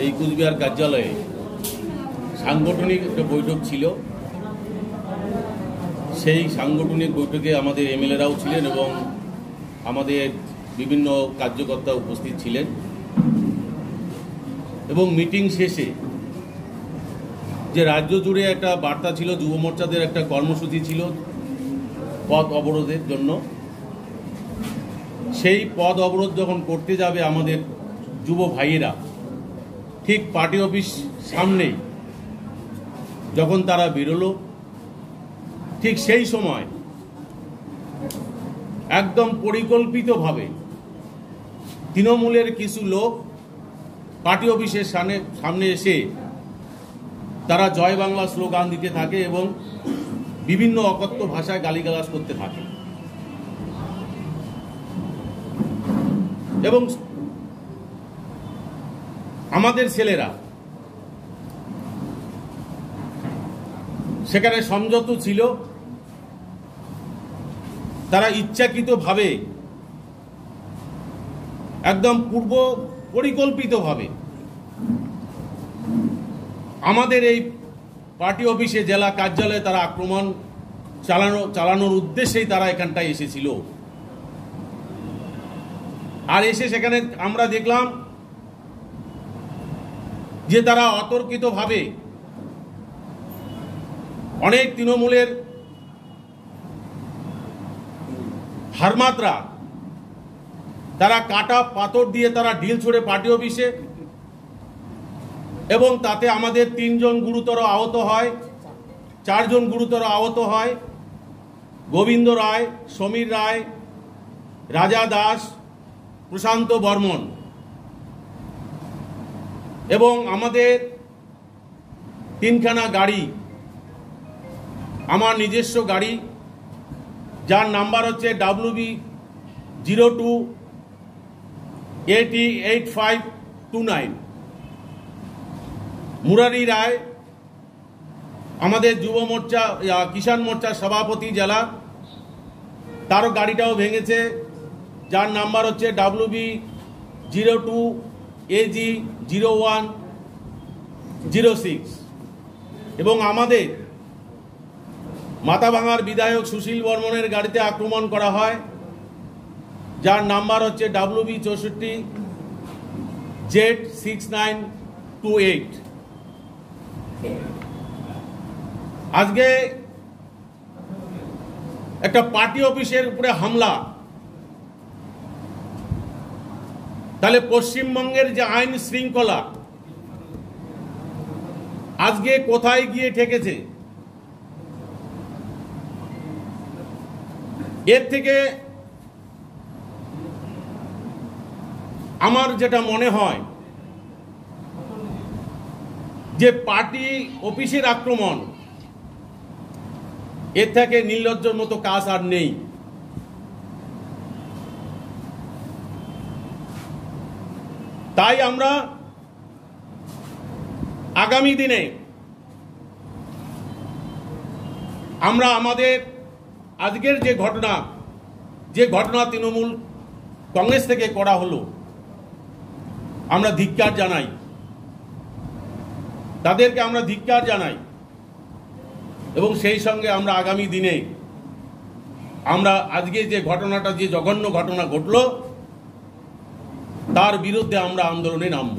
এই কুচবিহার কার্যালয়ে সাংগঠনিক একটা বৈঠক ছিল। সেই সাংগঠনিক বৈঠকে আমাদের এমএলএরাও ছিলেন এবং আমাদের বিভিন্ন কার্যকর্তা উপস্থিত ছিলেন এবং মিটিং শেষে যে রাজ্য জুড়ে একটা বার্তা ছিল, যুব মোর্চাদের একটা কর্মসূচি ছিল পথ অবরোধের জন্য। সেই পথ অবরোধ যখন করতে যাবে আমাদের যুব ভাইয়েরা, ঠিক পার্টি অফিস সামনেই যখন তারা বেরোলো, ঠিক সেই সময় একদম পরিকল্পিতভাবে তৃণমূলের কিছু লোক পার্টি অফিসের সামনে এসে তারা জয় বাংলা স্লোগান দিতে থাকে এবং বিভিন্ন অকথ্য ভাষায় গালিগালাজ করতে থাকে এবং আমাদের ছেলেরা সেখানে সংযত ছিল। তারা ইচ্ছাকৃতভাবে, একদম পূর্ব পরিকল্পিতভাবে আমাদের এই পার্টি অফিসে, জেলা কার্যালয়ে তারা আক্রমণ চালানোর উদ্দেশ্যেই তারা এখানটায় এসেছিল। আর এসে সেখানে আমরা দেখলাম যে তারা অতর্কিতভাবে অনেক তৃণমূলের হারমাত্রা তারা কাটা পাথর দিয়ে তারা ঢিল ছুড়ে পার্টি অফিসে, এবং তাতে আমাদের 3 জন গুরুতর আহত হয়, 4 জন গুরুতর আহত হয়। গোবিন্দ রায়, সমীর রায়, রাজা দাস, প্রশান্ত বর্মন। এবং আমাদের 3খানা গাড়ি, আমার নিজস্ব গাড়ি, যার নাম্বার হচ্ছে WB02AT8529। মুরারি রায় আমাদের যুব মোর্চা, কিষাণ মোর্চার সভাপতি জেলা, তারও গাড়িটাও ভেঙেছে, যার নাম্বার হচ্ছে WB02AG0106। এবং আমাদের মাথাভাঙার বিধায়ক সুশীল বর্মনের গাড়িতে আক্রমণ করা হয়, যার নাম্বার হচ্ছে WB64Z6928। আজকে একটা পার্টি অফিসের উপরে হামলা, তাহলে পশ্চিমবঙ্গের যে আইন শৃঙ্খলা আজকে কোথায় গিয়ে ঠেকেছে? এর থেকে আমার যেটা মনে হয় যে পার্টি অফিসের আক্রমণ, এর থেকে নির্লজ্জর মতো কাজ আর নেই। তাই আমরা আগামী দিনে আমরা আমাদের আজকের যে ঘটনা তৃণমূল কংগ্রেস থেকে করা হলো, আমরা ধিক্কার জানাই, তাদেরকে আমরা ধিক্কার জানাই। এবং সেই সঙ্গে আমরা আগামী দিনে আমরা আজকে যে ঘটনাটা, যে জঘন্য ঘটনা ঘটলো, তার বিরুদ্ধে আমরা আন্দোলনে নামব।